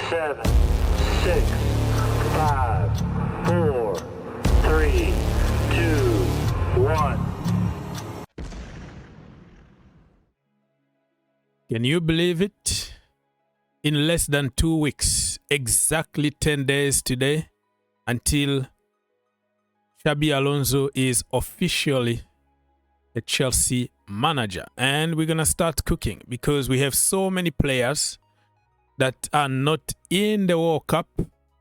7, 6, 5, 4, 3, 2, 1. Can you believe it? In less than 2 weeks, exactly 10 days today, until Xabi Alonso is officially the Chelsea manager. And we're going to start cooking because we have so many players that are not in the World Cup,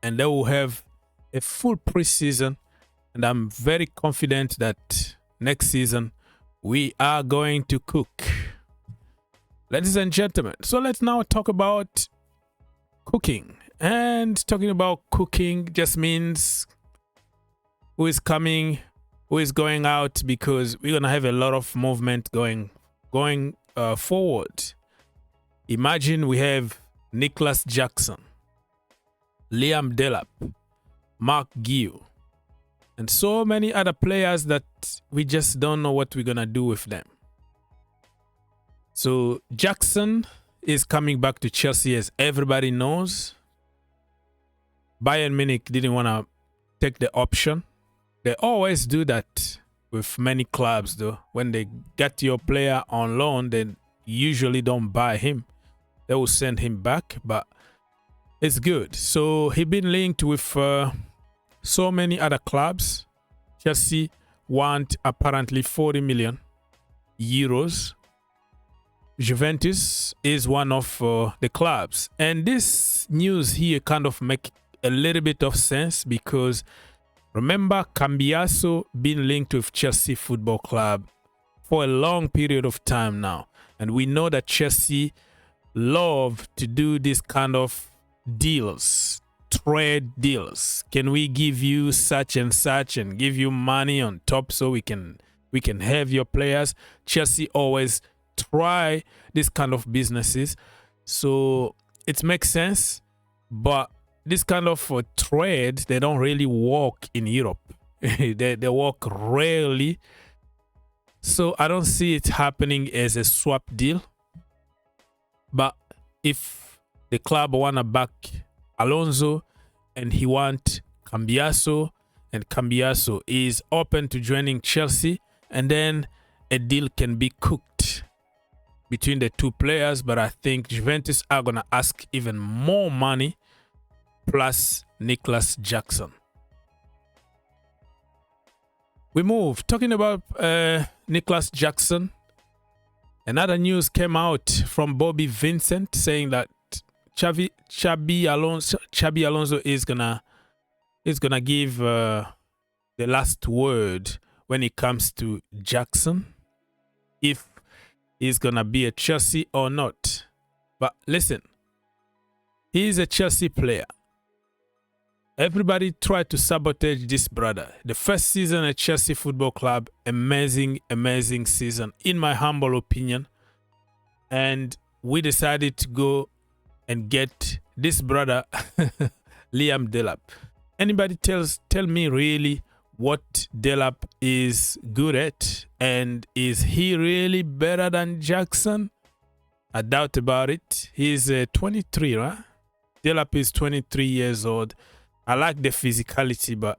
and they will have a full preseason. And I'm very confident that next season we are going to cook. Ladies and gentlemen, so let's now talk about cooking. And talking about cooking just means who is coming, who is going out, because we're going to have a lot of movement going forward. Imagine we have Nicholas Jackson, Liam Delap, Mark Gill, and so many other players that we just don't know what we're going to do with them. So Jackson is coming back to Chelsea, as everybody knows. Bayern Munich didn't want to take the option. They always do that with many clubs, though. When they get your player on loan, they usually don't buy him. They will send him back, but it's good. So he's been linked with so many other clubs. Chelsea want apparently 40 million euros. Juventus is one of the clubs. And this news here kind of make a little bit of sense because remember Cambiaso been linked with Chelsea Football Club for a long period of time now. And we know that Chelsea love to do this kind of deals, trade deals. Can we give you such and such and give you money on top so we can have your players? Chelsea always try this kind of businesses, so it makes sense. But this kind of trade, they don't really work in Europe. they work rarely, so I don't see it happening as a swap deal. But if the club wanna back Alonso and he want Cambiaso, and Cambiaso is open to joining Chelsea, and then a deal can be cooked between the two players. But I think Juventus are going to ask even more money plus Nicholas Jackson. We move. Talking about Nicholas Jackson, another news came out from Bobby Vincent saying that Xabi Alonso is gonna give the last word when it comes to Jackson, if he's gonna be a Chelsea or not. But listen, he's a Chelsea player. Everybody tried to sabotage this brother. The first season at Chelsea Football Club, amazing season, in my humble opinion. And we decided to go and get this brother, Liam Delap. Anybody tell me really what Delap is good at, and is he really better than Jackson? I doubt about it. He's 23, right? Delap is 23 years old. I like the physicality, but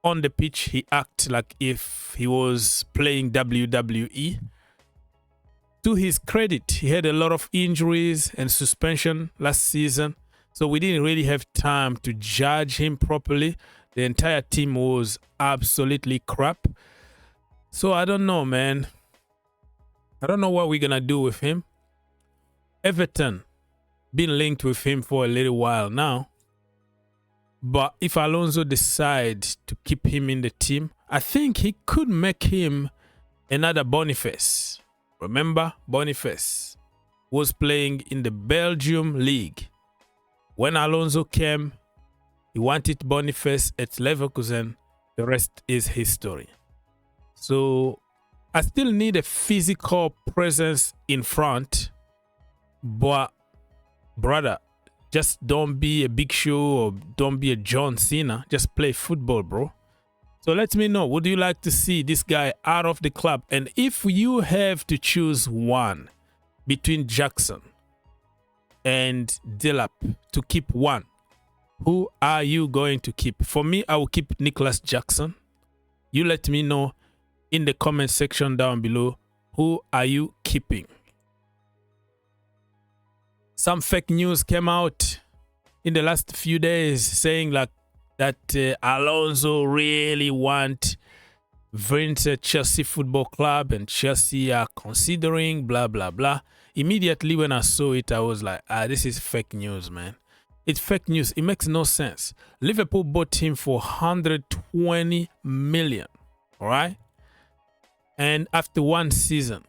on the pitch he acts like if he was playing WWE. To his credit, he had a lot of injuries and suspension last season, so we didn't really have time to judge him properly. The entire team was absolutely crap. So I don't know, man. I don't know what we're going to do with him. Everton been linked with him for a little while now. But if Alonso decides to keep him in the team, I think he could make him another Boniface. Remember, Boniface was playing in the Belgium league. When Alonso came, he wanted Boniface at Leverkusen. The rest is history. So I still need a physical presence in front. But brother, just don't be a Big Show or don't be a John Cena. Just play football, bro. So let me know, would you like to see this guy out of the club? And if you have to choose one between Jackson and Delap to keep one. Who are you going to keep? For me, I will keep Nicholas Jackson. You let me know in the comment section down below. Who are you keeping? Some fake news came out in the last few days saying like that Alonso really want Wirtz Chelsea Football Club and Chelsea are considering blah blah blah. Immediately when I saw it, I was like, this is fake news, man. It's fake news. It makes no sense. Liverpool bought him for 120 million, all right? And after one season,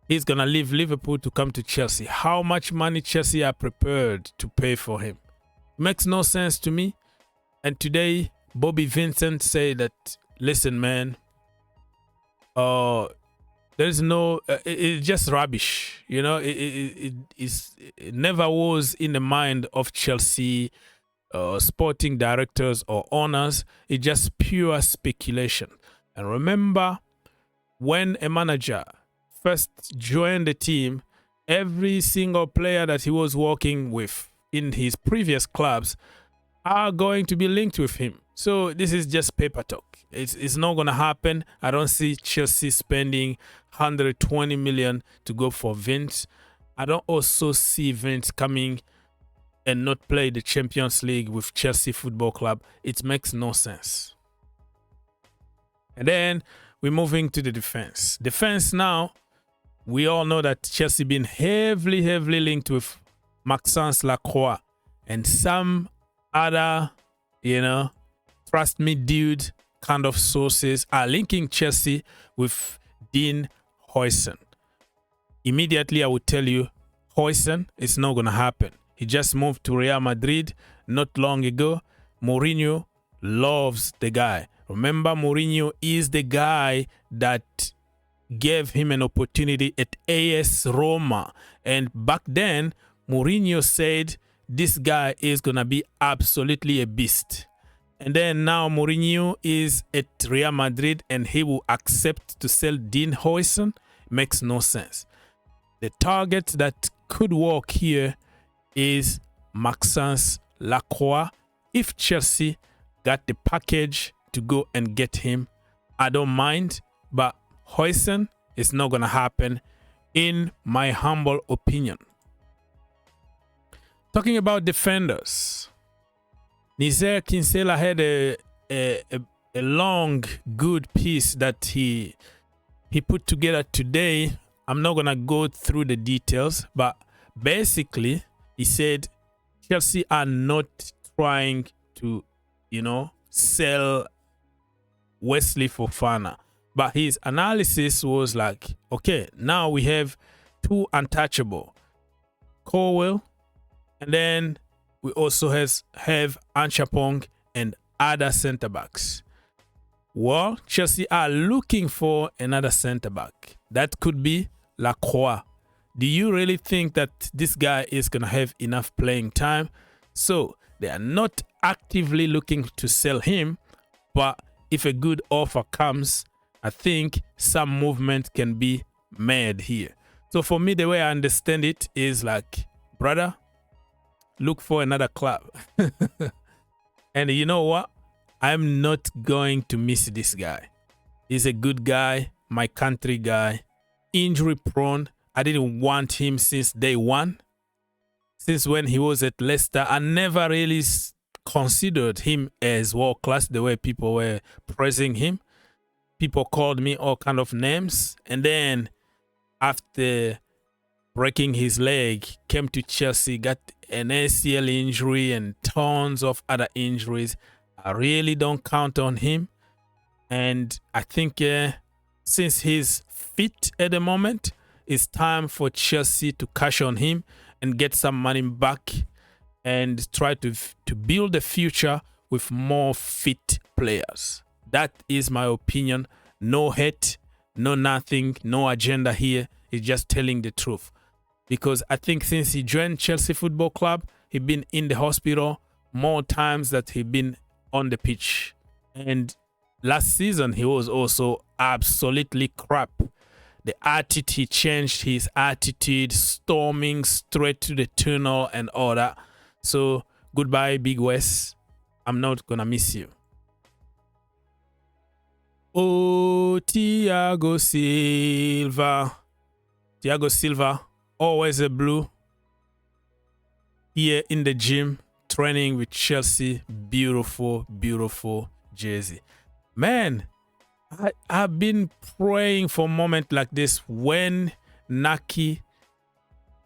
he's going to leave Liverpool to come to Chelsea. How much money Chelsea are prepared to pay for him? It makes no sense to me. And today, Bobby Vincent said that, listen, man, there's no, it's just rubbish. You know, it never was in the mind of Chelsea sporting directors or owners. It's just pure speculation. And remember, when a manager first joined the team, every single player that he was working with in his previous clubs are going to be linked with him. So this is just paper talk. It's not going to happen. I don't see Chelsea spending 120 million to go for Vince. I don't also see Vince coming and not play the Champions League with Chelsea Football Club. It makes no sense. And then we're moving to the defense. Defense now, we all know that Chelsea been heavily linked with Maxence Lacroix and some other, you know, trust me, dude, kind of sources are linking Chelsea with Dean Huijsen. Immediately, I would tell you, Huijsen is not going to happen. He just moved to Real Madrid not long ago. Mourinho loves the guy. Remember, Mourinho is the guy that gave him an opportunity at AS Roma. And back then, Mourinho said this guy is going to be absolutely a beast. And then now Mourinho is at Real Madrid and he will accept to sell Dean Huijsen. Makes no sense. The target that could work here is Maxence Lacroix. If Chelsea got the package to go and get him, I don't mind. But Huijsen is not going to happen in my humble opinion. Talking about defenders, Nizer Kinsella had a long, good piece that he put together today. I'm not going to go through the details, but basically, he said Chelsea are not trying to, you know, sell Wesley Fofana. But his analysis was like, okay, now we have two untouchable, Colwell, and then we also have Anchapong and other centre-backs. Well, Chelsea are looking for another centre-back. That could be Lacroix. Do you really think that this guy is going to have enough playing time? So they are not actively looking to sell him, but if a good offer comes, I think some movement can be made here. So for me, the way I understand it is like, brother, look for another club. And you know what? I'm not going to miss this guy. He's a good guy, my country guy, injury prone. I didn't want him since day one. Since when he was at Leicester, I never really considered him as world class the way people were praising him. People called me all kind of names. And then after breaking his leg, came to Chelsea, got an ACL injury and tons of other injuries. I really don't count on him. And I think since he's fit at the moment, it's time for Chelsea to cash on him and get some money back and try to build a future with more fit players. That is my opinion. No hate, no nothing, no agenda here. It's just telling the truth. Because I think since he joined Chelsea Football Club, he's been in the hospital more times than he's been on the pitch. And last season, he was also absolutely crap. the attitude, he changed his attitude, storming straight to the tunnel and all that. So goodbye, Big West. I'm not gonna miss you. Oh, Thiago Silva, always a blue. Here in the gym, training with Chelsea. Beautiful, beautiful jersey. Man, I've been praying for a moment like this when Naki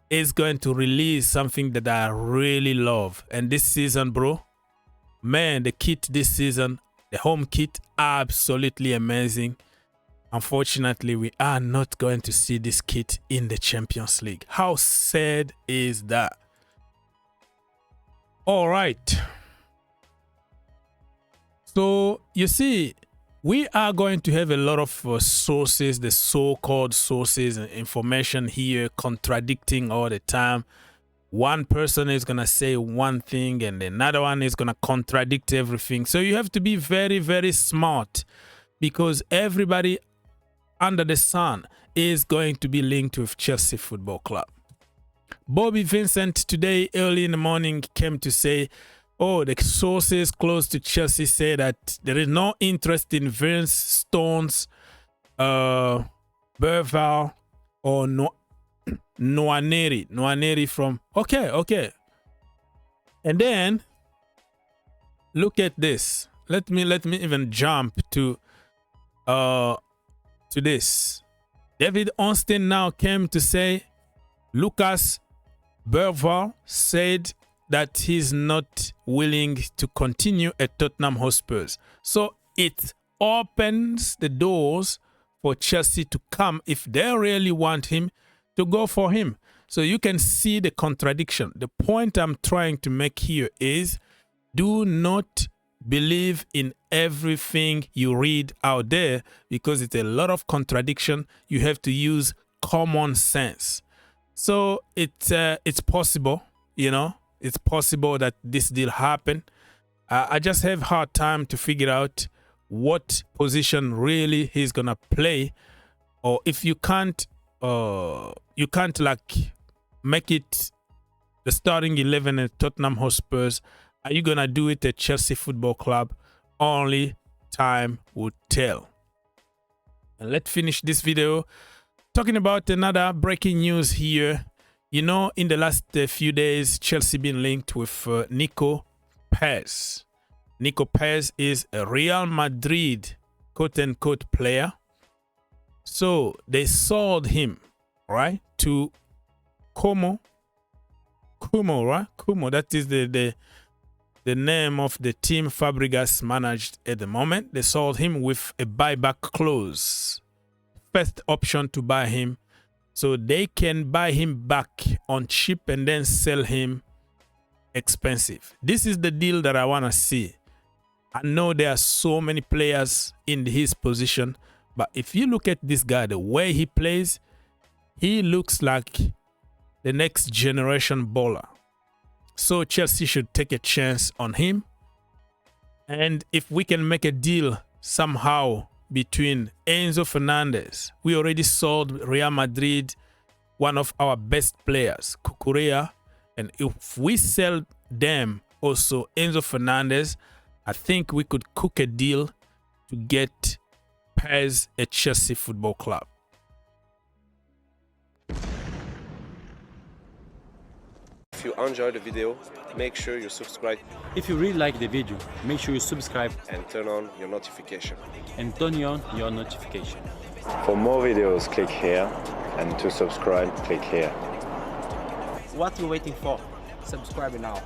is going to release something that I really love. And this season, bro, man, the kit this season, the home kit, absolutely amazing. Unfortunately, we are not going to see this kit in the Champions League. How sad is that? All right. So, you see, we are going to have a lot of sources, the so-called sources and information here contradicting all the time. One person is going to say one thing and another one is going to contradict everything. So you have to be very, very smart because everybody under the sun is going to be linked with Chelsea Football Club. Bobby Vincent today early in the morning came to say, oh, the sources close to Chelsea say that there is no interest in Vince, Stones, Bergvall, or Nwaneri from... Okay. And then, look at this. Let me even jump to this. David Ornstein now came to say, Lucas Bergvall said that he's not willing to continue at Tottenham Hotspur. So it opens the doors for Chelsea to come, if they really want him, to go for him. So you can see the contradiction. The point I'm trying to make here is, do not believe in everything you read out there because it's a lot of contradiction. You have to use common sense. So it's possible, you know. It's possible that this deal happen. I just have hard time to figure out what position really he's gonna play, or if you can't like make it the starting 11 at Tottenham Hotspur. Are you gonna do it at Chelsea Football Club? Only time will tell. And let's finish this video talking about another breaking news here. You know, in the last few days, Chelsea been linked with Nico Paz. Nico Paz is a Real Madrid quote-unquote player. So they sold him, right, to Como, right? Como, that is the name of the team Fabregas managed at the moment. They sold him with a buyback clause. First option to buy him. So they can buy him back on cheap and then sell him expensive. This is the deal that I want to see. I know there are so many players in his position, but if you look at this guy, the way he plays, he looks like the next generation baller. So Chelsea should take a chance on him. And if we can make a deal somehow between Enzo Fernandez, we already sold Real Madrid one of our best players, Cucurella, and if we sell them also Enzo Fernandez, I think we could cook a deal to get Paz at Chelsea Football Club. If you enjoyed the video, make sure you subscribe If you really like the video, make sure you subscribe and turn on your notification. and turn on your notification. For more videos, click here, and to subscribe, click here. What are you waiting for? Subscribe now.